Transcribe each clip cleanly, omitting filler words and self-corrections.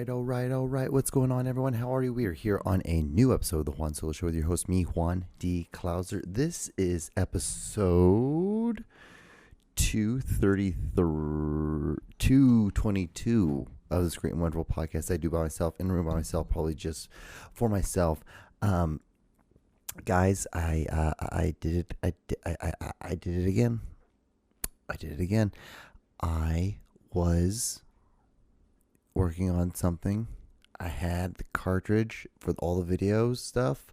all right. What's going on, everyone? How are you? We are here on a new episode of the Juan Solo Show with your host, me, Juan D. Klauser. This is episode 222 of this great and wonderful podcast I do by myself, in the room by myself, probably just for myself. Guys, I did it. I did it again. I was working on something. I had the cartridge for all the videos stuff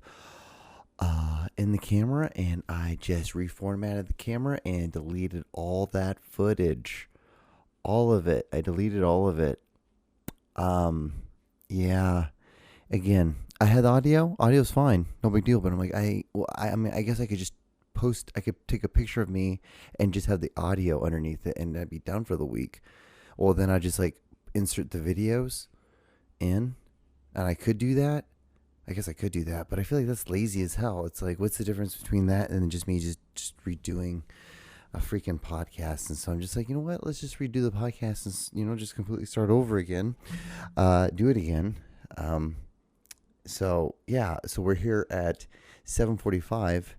in the camera, and I just reformatted the camera and deleted all that footage. All of it. I deleted all of it. Yeah. Again, I had audio. Audio's fine. No big deal. But I'm like, I mean, I guess I could just I could take a picture of me and just have the audio underneath it, and I'd be done for the week. Well, then I just insert the videos in, and I could do that. I guess I could do that, but I feel like that's lazy as hell. It's like, what's the difference between that and just me just redoing a freaking podcast? And so I'm just like, you know what? Let's just redo the podcast and, just completely start over again. Do it again. So we're here at 7:45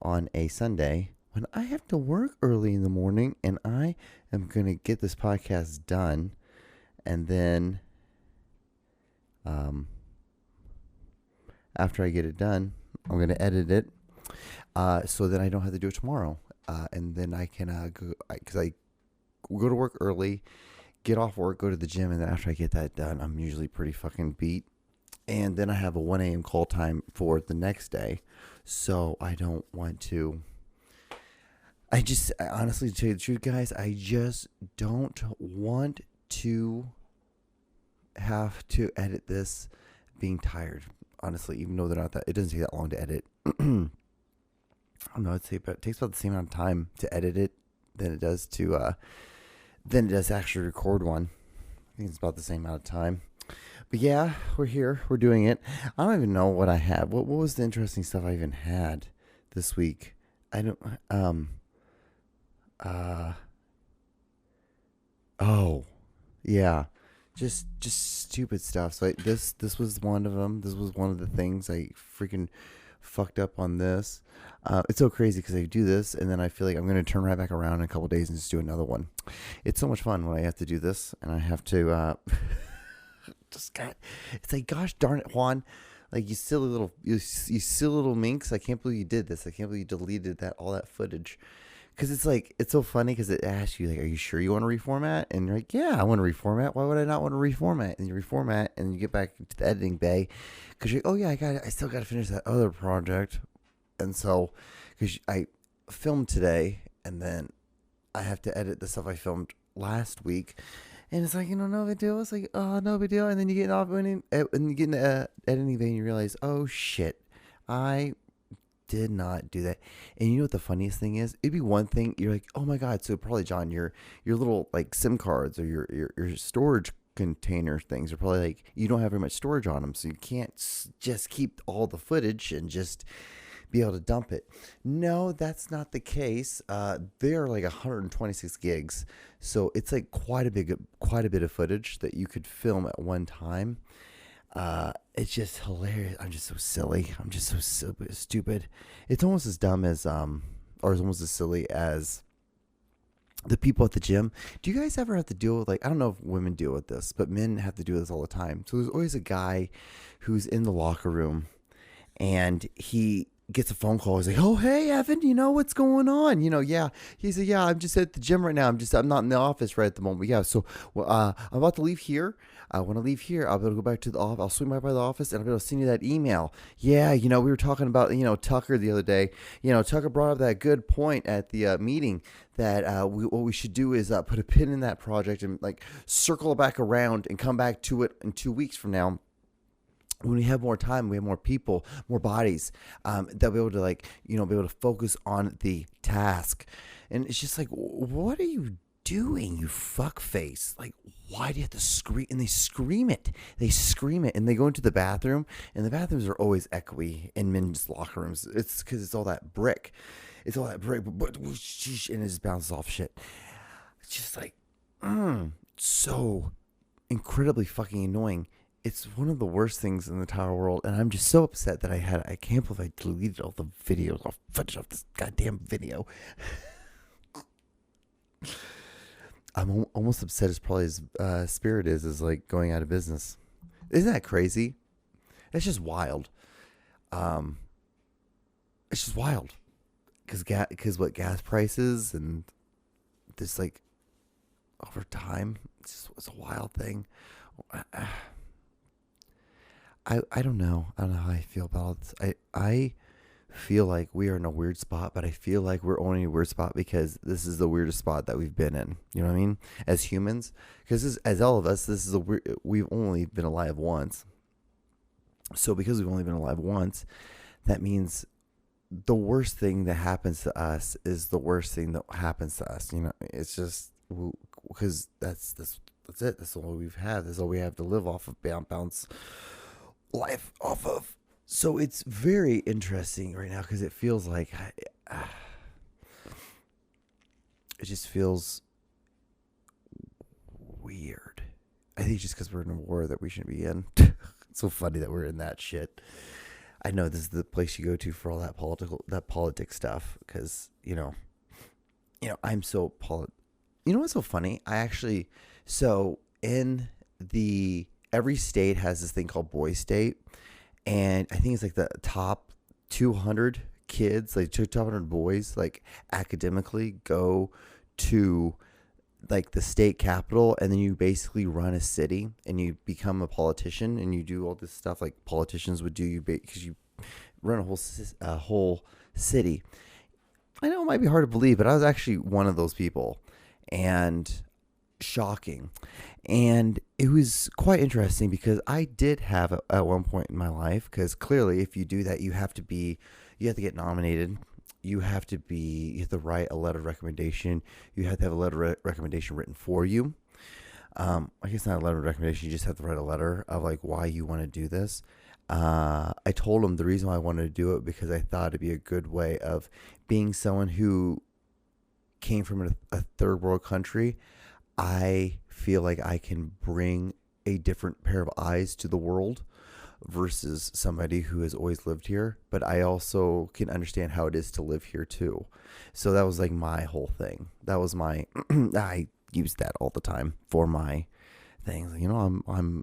on a Sunday when I have to work early in the morning, and I am going to get this podcast done. And then, after I get it done, I'm going to edit it, so that I don't have to do it tomorrow. And then I can, go, because I go to work early, get off work, go to the gym. And then after I get that done, I'm usually pretty fucking beat. And then I have a 1 a.m. call time for the next day. So I don't want to, honestly, to tell you the truth, guys, I just don't want to have to edit this being tired, honestly, even though it doesn't take that long to edit. I don't know, it takes about the same amount of time to edit it than it does to actually record one. I think it's about the same amount of time. But yeah, we're here, we're doing it. I don't even know what I had. What was the interesting stuff I even had this week? I don't oh yeah, just stupid stuff. So this was one of them. This was one of the things I freaking fucked up on this. It's so crazy because I do this and then I feel like I'm going to turn right back around in a couple days and just do another one. It's so much fun when I have to do this and I have to it's like, gosh darn it, Juan, like you silly little minx. I can't believe you did this. I can't believe you deleted all that footage. Because it's so funny because it asks you, like, are you sure you want to reformat? And you're like, yeah, I want to reformat. Why would I not want to reformat? And you reformat and you get back to the editing bay because you're like, oh yeah, I still got to finish that other project. And so, because I filmed today and then I have to edit the stuff I filmed last week. And it's like, no big deal. It's like, oh, no big deal. And then you get off and you get in the editing bay and you realize, oh shit, I did not do that. And you know what the funniest thing is? It'd be one thing, you're like, oh my god, so probably, John, your little like SIM cards or your storage container things are probably like, you don't have very much storage on them, so you can't just keep all the footage and just be able to dump it. No, that's not the case. They're like 126 gigs, so it's like quite a bit of footage that you could film at one time. It's just hilarious. I'm just so silly. I'm just so stupid. It's almost as dumb as, or it's almost as silly as the people at the gym. Do you guys ever have to deal with, I don't know if women deal with this, but men have to do this all the time. So there's always a guy who's in the locker room and he gets a phone call. He's like, oh, hey, Evan, what's going on? Yeah. He said, yeah, I'm just at the gym right now. I'm not in the office right at the moment. Yeah. So, I'm about to leave here. When I leave here, I'll be able to go back to the office. I'll swing by the office and I'll be able to send you that email. Yeah. We were talking about, Tucker the other day. Tucker brought up that good point at the meeting that what we should do is put a pin in that project and circle it back around and come back to it in 2 weeks from now. When we have more time, we have more people, more bodies, they'll be able to be able to focus on the task. And it's just like, what are you doing, you fuck face? Like, why do you have to scream? And they scream it. And they go into the bathroom, and the bathrooms are always echoey in men's locker rooms. It's because it's all that brick. And it just bounces off shit. It's just like, so incredibly fucking annoying. It's one of the worst things in the entire world, and I'm just so upset that I can't believe I deleted all the videos. I'll fudge off this goddamn video. I'm almost upset as probably as Spirit is like going out of business. Isn't that crazy? It's just wild. Um, it's just wild because what gas prices and this like over time, it's a wild thing. I don't know. I don't know how I feel about it. I feel like we are in a weird spot, but I feel like we're only in a weird spot because this is the weirdest spot that we've been in. You know what I mean? As humans, because as all of us, this is we've only been alive once. So because we've only been alive once, that means the worst thing that happens to us is the worst thing that happens to us. You know, it's just because that's it. That's all we've had. That's all we have to live off of, bounce life off of. So it's very interesting right now because it feels like it just feels weird. I think just because we're in a war that we shouldn't be in. It's so funny that we're in that shit. I know this is the place you go to for all that politics stuff because I'm so You know what's so funny? So in every state has this thing called Boy State. And I think it's like the top 200 kids, like 200 boys, like academically go to like the state capital, and then you basically run a city and you become a politician and you do all this stuff like politicians would do because you run a whole city. I know it might be hard to believe, but I was actually one of those people, and shocking. And it was quite interesting because I did have at one point in my life, because clearly if you do that, you have to get nominated. You have to write a letter of recommendation. You have to have a letter of recommendation written for you. I guess not a letter of recommendation. You just have to write a letter of like why you want to do this. I told them the reason why I wanted to do it because I thought it'd be a good way of being someone who came from a third world country. I feel like I can bring a different pair of eyes to the world versus somebody who has always lived here. But I also can understand how it is to live here too. So that was like my whole thing. That was I use that all the time for my things. I'm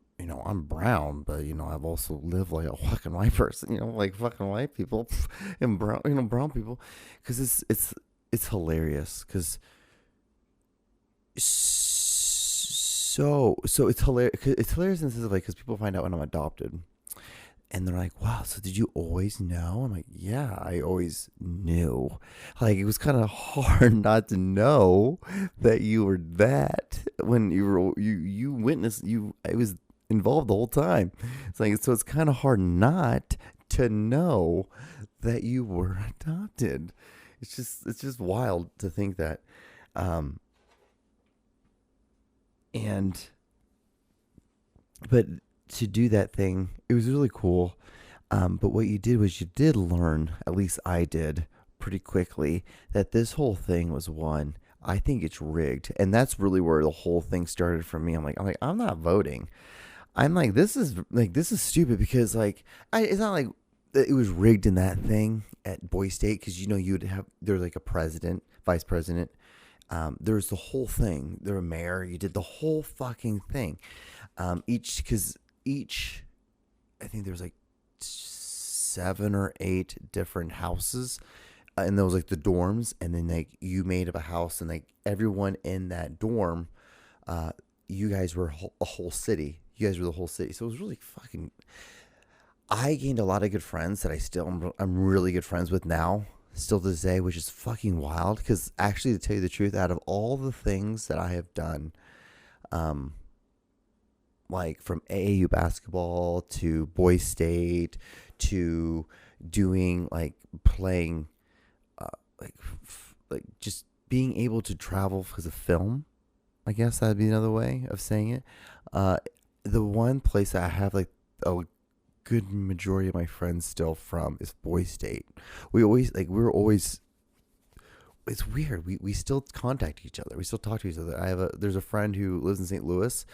brown, but I've also lived like a fucking white person. Like fucking white people and brown people, because it's hilarious because. So it's hilarious. It's hilarious in the sense of like because people find out when I'm adopted, and they're like, "Wow, so did you always know?" I'm like, "Yeah, I always knew." Like it was kind of hard not to know that you were that when you witnessed I was involved the whole time. It's like so it's kind of hard not to know that you were adopted. It's just wild to think that. But to do that thing, it was really cool. But what you did was you did learn, at least I did, pretty quickly, that this whole thing was one. I think it's rigged, and that's really where the whole thing started for me. I'm like, I'm not voting. I'm like, this is stupid because it's not like it was rigged in that thing at Boy State because there's like a president, vice president. There's the whole thing. They're a mayor. You did the whole fucking thing. Each, I think there's like 7 or 8 different houses, and there was like the dorms, and then like you made up a house, and like everyone in that dorm, you guys were a whole city. You guys were the whole city. So it was really fucking. I gained a lot of good friends that I'm really good friends with now. Still to this day, which is fucking wild. Because actually, to tell you the truth, out of all the things that I have done, like from AAU basketball to Boy State to doing like playing, like just being able to travel because of film, I guess that'd be another way of saying it. The one place that I have like a good majority of my friends still from is Boy State. We were always it's weird. We still contact each other. We still talk to each other. There's a friend who lives in St. Louis,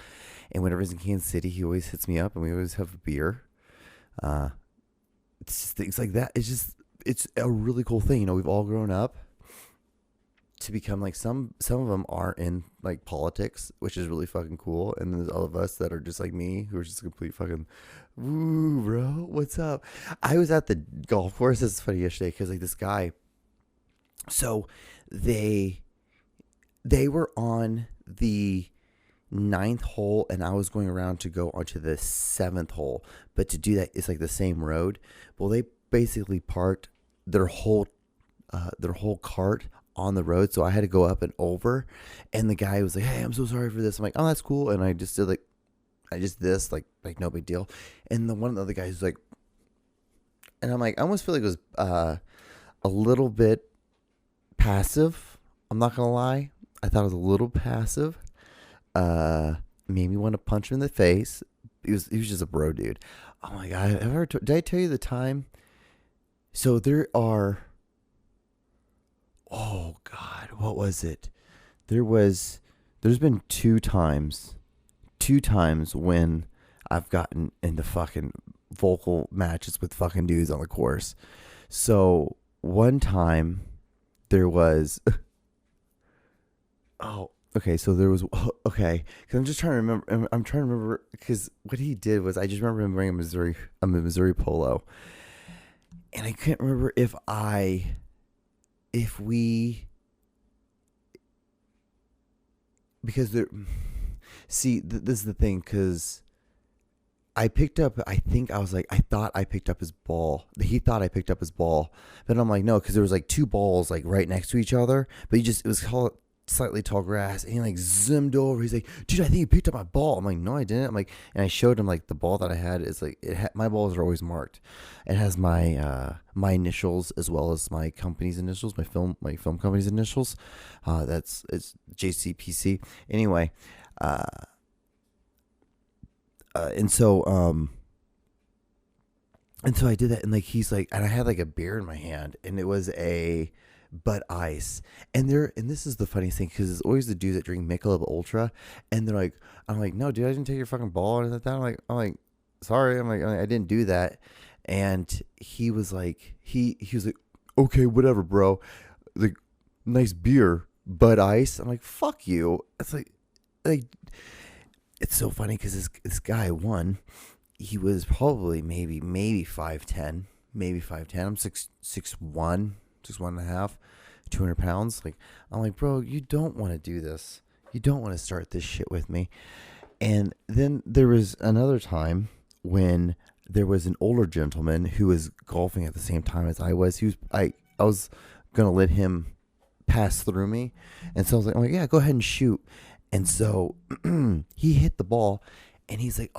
and whenever he's in Kansas City, he always hits me up, and we always have a beer. It's just things like that. It's a really cool thing. We've all grown up to become like some of them are in like politics, which is really fucking cool. And there's all of us that are just like me, who are just complete fucking, woo, bro, what's up? I was at the golf course. This is funny yesterday because like this guy, so they were on the 9th hole and I was going around to go onto the 7th hole, but to do that it's like the same road. Well, they basically parked their whole cart on the road, so I had to go up and over, and the guy was like, hey, I'm so sorry for this. I'm like, oh, that's cool. And I just did this like no big deal. And one of the other guys was like, and I'm like, I almost feel like it was a little bit passive. I'm not gonna lie, I thought it was a little passive. Made me want to punch him in the face. He was just a bro dude. Oh my god, did I tell you the time? So there are, oh god, what was it? There's been two times when I've gotten into fucking vocal matches with fucking dudes on the course. So one time there was, oh, okay, so there was, okay, because I'm just trying to remember, I'm trying to remember, because what he did was, I just remember him wearing a Missouri polo, and I can't remember because this is the thing, because I picked up, I thought I picked up his ball. He thought I picked up his ball, but I'm like, no, because there was like two balls like right next to each other, but it was called slightly tall grass, and he like zoomed over. He's like, dude, I think you picked up my ball. I'm like, no, I didn't. I'm like, and I showed him like the ball that I had is like, my balls are always marked. It has my initials as well as my company's initials, my film company's initials. It's JCPC. Anyway, and so I did that, and like he's like, and I had like a beer in my hand, and it was a Bud Ice, and this is the funniest thing, because it's always the dudes that drink Michelob Ultra, and they're like, I'm like, no, dude, I didn't take your fucking ball and that. I'm like, sorry, I'm like, I didn't do that, and he was like, he was like, okay, whatever, bro, like, nice beer, Bud Ice. I'm like, fuck you. It's like, it's so funny because this guy won. He was probably maybe 5'10", maybe 5'10". I'm 6'1", 6'1.5", 200 pounds. Like, I'm like, bro, you don't want to do this. You don't want to start this shit with me. And then there was another time when there was an older gentleman who was golfing at the same time as I was. I was gonna let him pass through me, and so I was like, oh yeah, go ahead and shoot. And so he hit the ball, and he's like,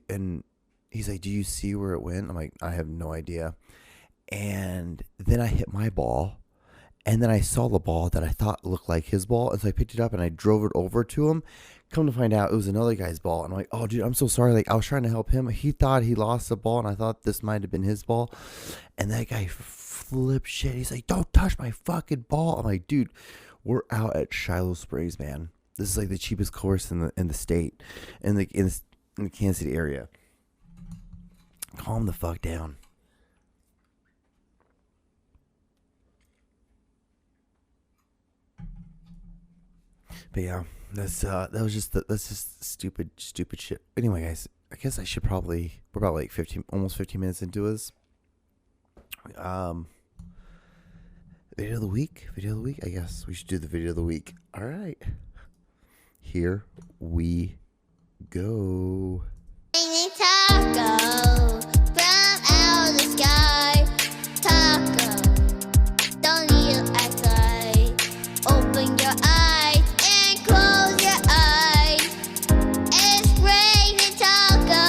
and he's like, do you see where it went? I'm like, I have no idea. And then I hit my ball, and then I saw the ball that I thought looked like his ball, and so I picked it up and I drove it over to him. Come to find out, it was another guy's ball, and I'm like, oh dude, I'm so sorry. Like, I was trying to help him. He thought he lost the ball, and I thought this might have been his ball, and that guy flipped shit. He's like, don't touch my fucking ball. I'm like, dude, we're out at Shiloh Springs, man. This is like the cheapest course in the state, in the Kansas City area. Calm the fuck down. But yeah, that's just stupid shit. Anyway, guys, I guess we're about like 15 minutes into this. Video of the week. I guess we should do the video of the week. All right, here we go. Taco from out of the sky. Taco, don't need to act like. Open your eyes and close your eyes. It's raining taco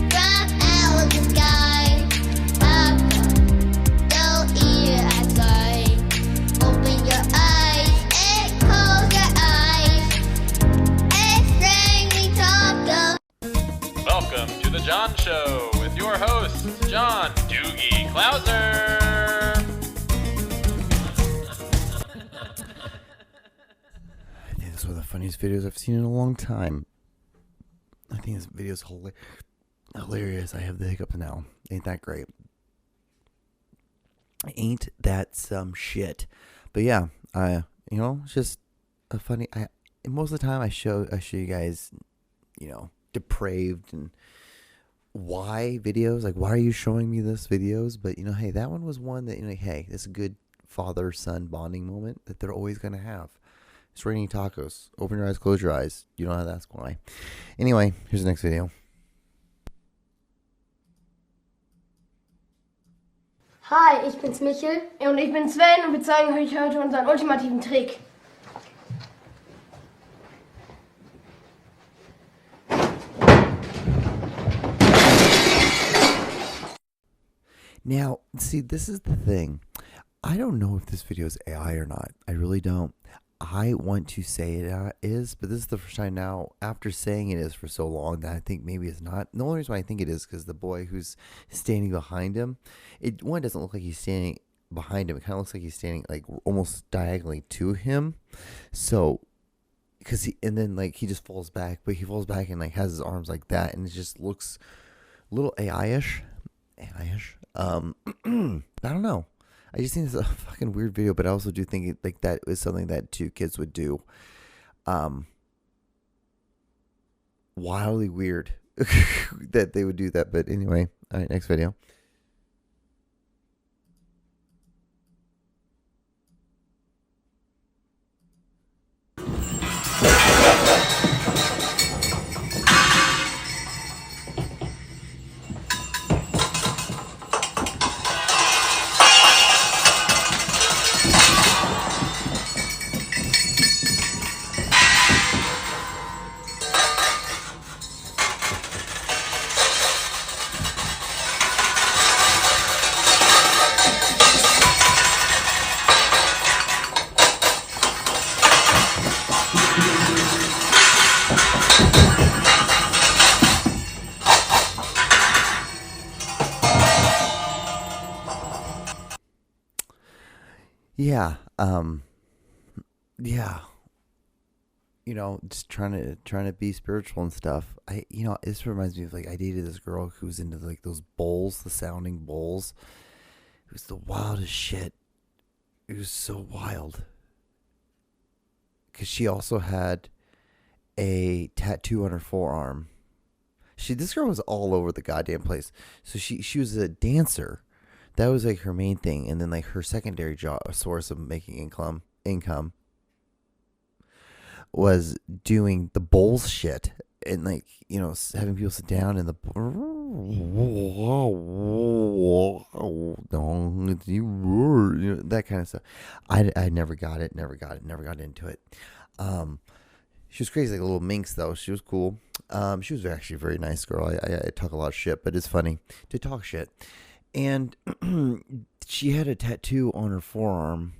from out of the sky. Taco, don't eat it outside. Open your eyes and close your eyes. It's raining taco. one of the funniest videos I've seen in a long time. I think this video is hilarious. I have the hiccups now. Ain't that great? Ain't that some shit? But yeah, it's just a funny. Most of the time I show you guys, depraved and why videos. Like, why are you showing me this videos? But hey, that one was one that hey, this is a good father-son bonding moment that they're always gonna have. It's raining tacos. Open your eyes, close your eyes. You don't have to ask why. Anyway, here's the next video. Hi, ich bin's Michel und ich bin Sven und wir zeigen euch heute unseren ultimativen Trick. Now, see, this is the thing. I don't know if this video is AI or not. I really don't. I want to say it is, but this is the first time now, after saying it is for so long, that I think maybe it's not. The only reason why I think it is because the boy who's standing behind him, it doesn't look like he's standing behind him. It kind of looks like he's standing like almost diagonally to him. So, and then he just falls back, but he falls back and has his arms like that, and it just looks a little AI-ish. I don't know. I just think it's a fucking weird video, but I also do think that is something that two kids would do. Wildly weird that they would do that. But anyway, all right, next video. Yeah, yeah. Just trying to be spiritual and stuff. This reminds me of I dated this girl who was into those bowls, the sounding bowls. It was the wildest shit. It was so wild. Because she also had a tattoo on her forearm. This girl was all over the goddamn place. So she was a dancer. That was her main thing, and then her secondary source of making income was doing the bowls shit and having people sit down in the that kind of stuff. I never got it, never got into it. She was crazy, like a little minx though. She was cool. She was actually a very nice girl. I talk a lot of shit, but it's funny to talk shit. And she had a tattoo on her forearm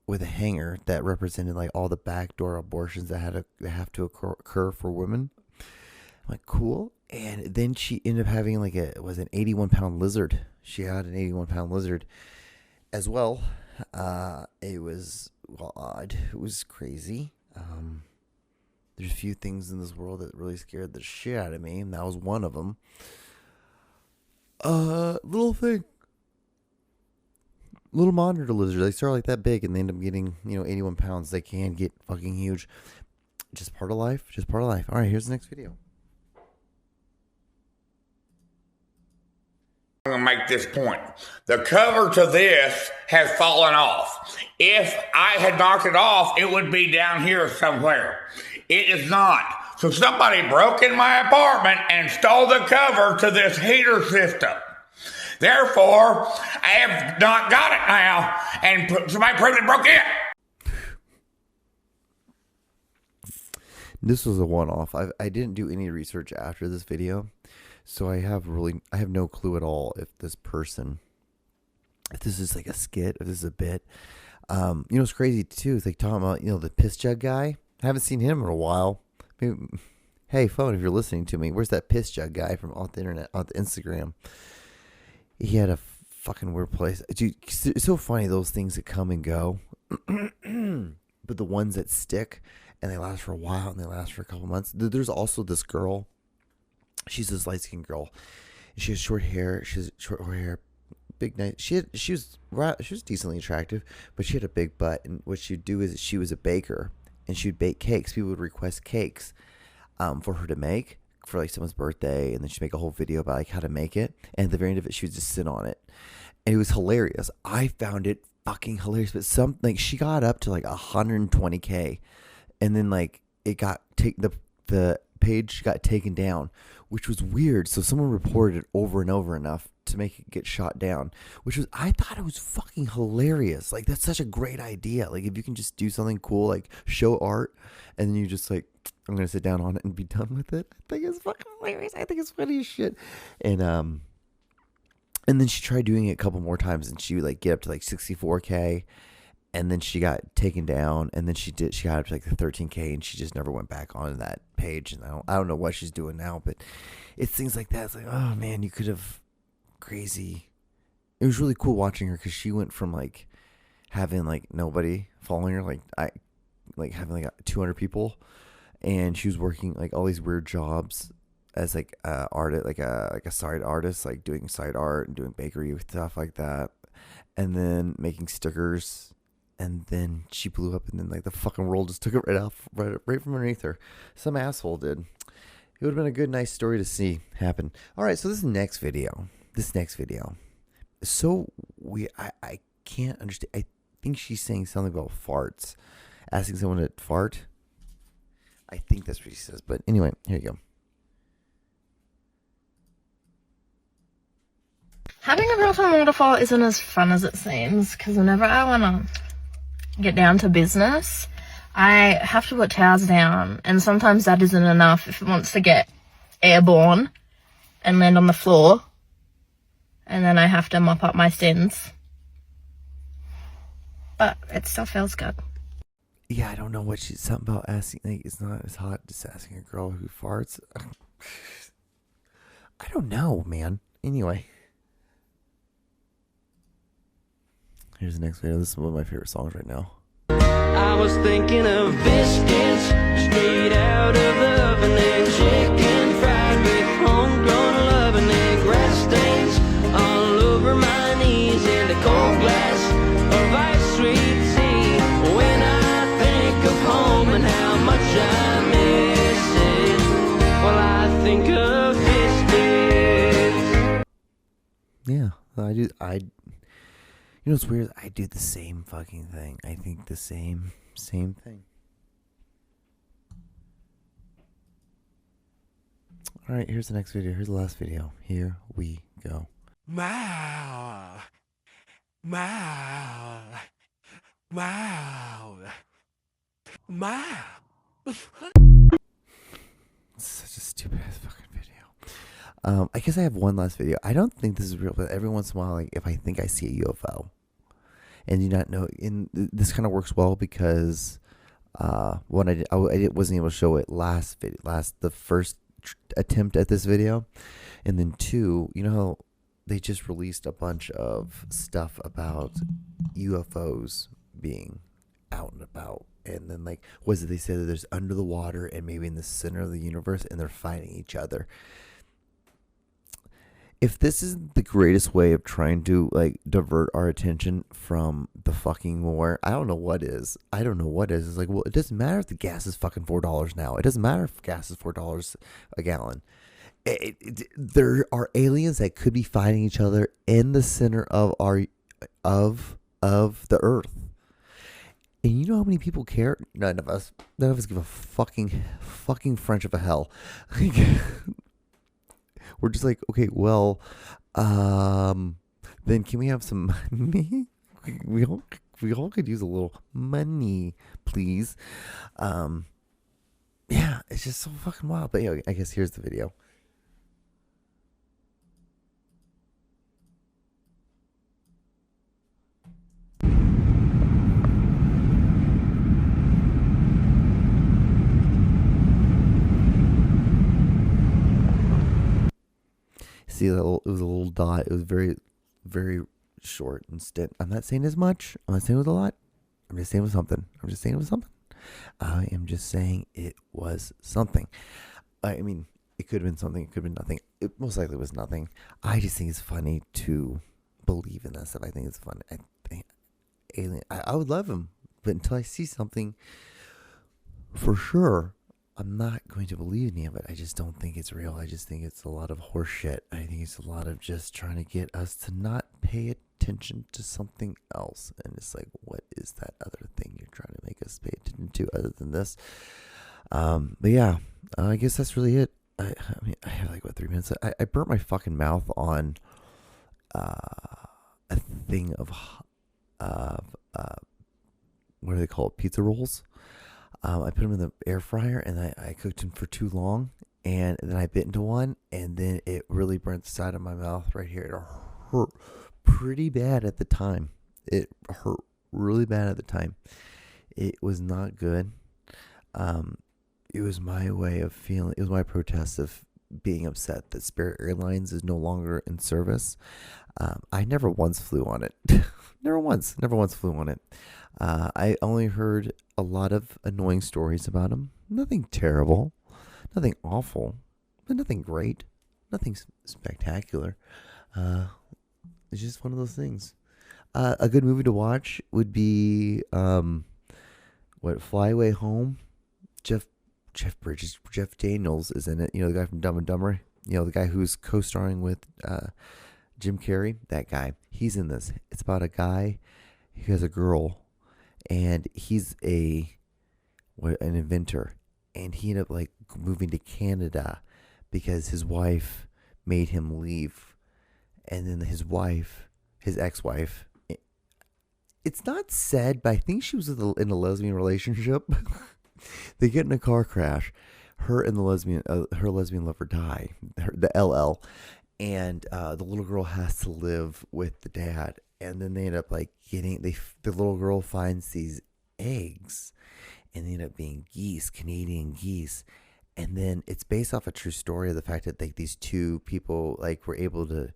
with a hanger that represented all the backdoor abortions that have to occur for women. I'm like, cool. And then she ended up having an 81-pound lizard. She had an 81-pound lizard as well. It was odd. It was crazy. There's a few things in this world that really scared the shit out of me, and that was one of them. Little thing. Little monitor lizards. They start that big and they end up getting, 81 pounds. They can get fucking huge. Just part of life. All right, here's the next video. I'm going to make this point. The cover to this has fallen off. If I had knocked it off, it would be down here somewhere. It is not. So somebody broke in my apartment and stole the cover to this heater system. Therefore, I have not got it now, and somebody probably broke it. This was a one-off. I didn't do any research after this video, so I have no clue at all if this is a skit, if this is a bit. It's crazy too. It's talking about the piss jug guy. I haven't seen him in a while. Maybe, hey phone, if you're listening to me, where's that piss jug guy from off the internet, off the Instagram? He had a fucking weird place. Dude, it's so funny those things that come and go. but the ones that stick and they last for a while and they last for a couple months. There's also this girl. She's this light skinned girl. She has short hair. She has short hair, big nice. She was decently attractive, but she had a big butt. And what she'd do is she was a baker, and she'd bake cakes. People would request cakes for her to make for like someone's birthday, and then she'd make a whole video about like how to make it. And at the very end of it, she would just sit on it, and it was hilarious. I found it fucking hilarious. But she got up to like 120K, and then like it got the page got taken down, which was weird. So someone reported it over and over enough to make it get shot down, I thought it was fucking hilarious. Like, that's such a great idea. Like, if you can just do something cool, like show art, and then you just like, I'm going to sit down on it and be done with it. I think it's fucking hilarious. I think it's funny as shit. And then she tried doing it a couple more times, and she would like get up to like 64K. And then she got taken down, and then she got up to like the 13K, and she just never went back on that page. And I don't know what she's doing now, but it's things like that. It's like, oh man, you could have crazy. It was really cool watching her, because she went from like having like nobody following her, like having like 200 people, and she was working like all these weird jobs as like artist, like a side artist, like doing side art and doing bakery stuff like that, and then making stickers. And then she blew up, and then like the fucking world just took it right from underneath her. Some asshole did. It would have been a good, nice story to see happen. All right, so this next video. So I can't understand. I think she's saying something about farts, asking someone to fart. I think that's what she says. But anyway, here you go. Having a built-in waterfall isn't as fun as it seems, because whenever I want to get down to business, I have to put towels down, and sometimes that isn't enough if it wants to get airborne and land on the floor, and then I have to mop up my sins. But it still feels good. Yeah, I don't know what she's something about asking. Like, it's not as hot just asking a girl who farts. I don't know, man. Anyway. Here's the next video. This is one of my favorite songs right now. I was thinking of biscuits straight out of the oven, and chicken fried with homegrown love, and then grass stains all over my knees, and a cold glass of ice sweet tea. When I think of home and how much I miss it, well, I think of biscuits. Yeah, I do. You know what's weird? I do the same fucking thing. I think the same thing. All right, here's the next video. Here's the last video. Here we go. Wow. Wow. Wow. Wow. Such a stupid ass fucking video. I guess I have one last video. I don't think this is real, but every once in a while, like if I think I see a UFO, and you not know, this kind of works well because one I wasn't able to show it the first attempt at this video, and then two, you know how they just released a bunch of stuff about UFOs being out and about, and then like was it they said that there's under the water and maybe in the center of the universe, and they're fighting each other. If this is the greatest way of trying to like divert our attention from the fucking war, I don't know what is. It's like, well, it doesn't matter if the gas is fucking $4 now. It doesn't matter if gas is $4 a gallon. There are aliens that could be fighting each other in the center of the earth. And you know how many people care? None of us give a fucking French of a hell. We're just like, okay, well, then can we have some money? We all could use a little money, please. Yeah, it's just so fucking wild. But yeah, I guess here's the video. See, it was a little dot. It was very, very short and stint. I'm not saying as much. I'm not saying it was a lot. I'm just saying it was something. I'm just saying it was something. I am just saying it was something. I mean, it could have been something. It could have been nothing. It most likely was nothing. I just think it's funny to believe in that stuff. I think it's funny. I think alien. I would love him, but until I see something for sure, I'm not going to believe any of it. I just don't think it's real. I just think it's a lot of horse shit. I think it's a lot of just trying to get us to not pay attention to something else. And it's like, what is that other thing you're trying to make us pay attention to other than this? But yeah, I guess that's really it. I mean, I have like, 3 minutes? I burnt my fucking mouth on a thing of what do they call it? Pizza rolls. I put them in the air fryer and I cooked them for too long, and then I bit into one, and then it really burnt the side of my mouth right here. It hurt pretty bad at the time. It hurt really bad at the time. It was not good. It was my way of feeling. It was my protest of being upset that Spirit Airlines is no longer in service. I never once flew on it. Never once flew on it. I only heard a lot of annoying stories about them. Nothing terrible, nothing awful, but nothing great, nothing spectacular. It's just one of those things. A good movie to watch would be Fly Away Home. Jeff Daniels is in it. You know, the guy from Dumb and Dumber. You know, the guy who's co-starring with Jim Carrey. That guy. He's in this. It's about a guy who has a girl, and he's an inventor, and he ended up like moving to Canada because his wife made him leave, and then his ex-wife. It's not said, but I think she was in a lesbian relationship. They get in a car crash. Her lesbian lover die. The LL, and the little girl has to live with the dad. And then they end up like the little girl finds these eggs, and they end up being geese, Canadian geese. And then it's based off a true story of the fact that like these two people like were able to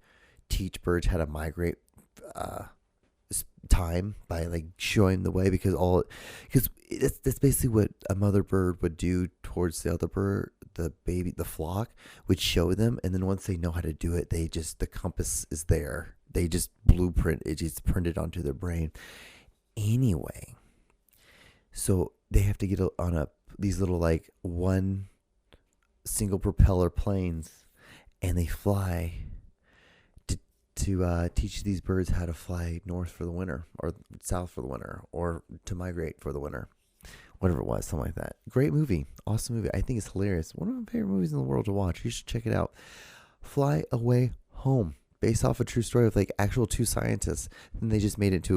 teach birds how to migrate time by like showing the way, because that's basically what a mother bird would do towards the other bird. The baby, the flock would show them, and then once they know how to do it, the compass is there. They just blueprint it, just printed onto their brain. Anyway, so they have to get on these little like one single propeller planes, and they fly to teach these birds how to fly north for the winter, or south for the winter, or to migrate for the winter. Whatever it was, something like that. Great movie. Awesome movie. I think it's hilarious. One of my favorite movies in the world to watch. You should check it out. Fly Away Home. Based off a true story of like actual two scientists. And they just made it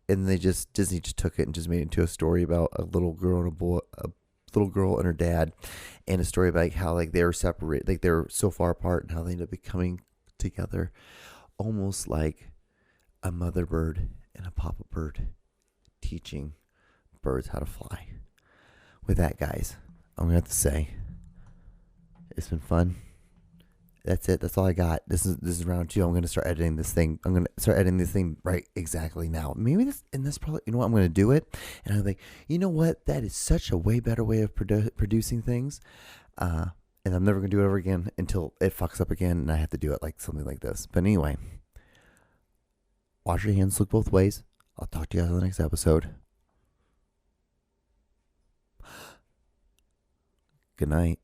Disney just took it and just made it into a story about a little girl and a little girl and her dad. And a story about like how like they were separated, like they were so far apart, and how they ended up becoming together. Almost like a mother bird and a papa bird teaching birds how to fly. With that, guys, I'm gonna have to say it's been fun. That's it. That's all I got. This is round 2. I'm gonna start editing this thing. I'm gonna start editing this thing right exactly now. Maybe this probably, you know what, I'm gonna do it, and I'm like, you know what, that is such a way better way of producing things. And I'm never gonna do it ever again until it fucks up again, and I have to do it like something like this. But anyway, wash your hands, look both ways. I'll talk to you guys on the next episode. Good night.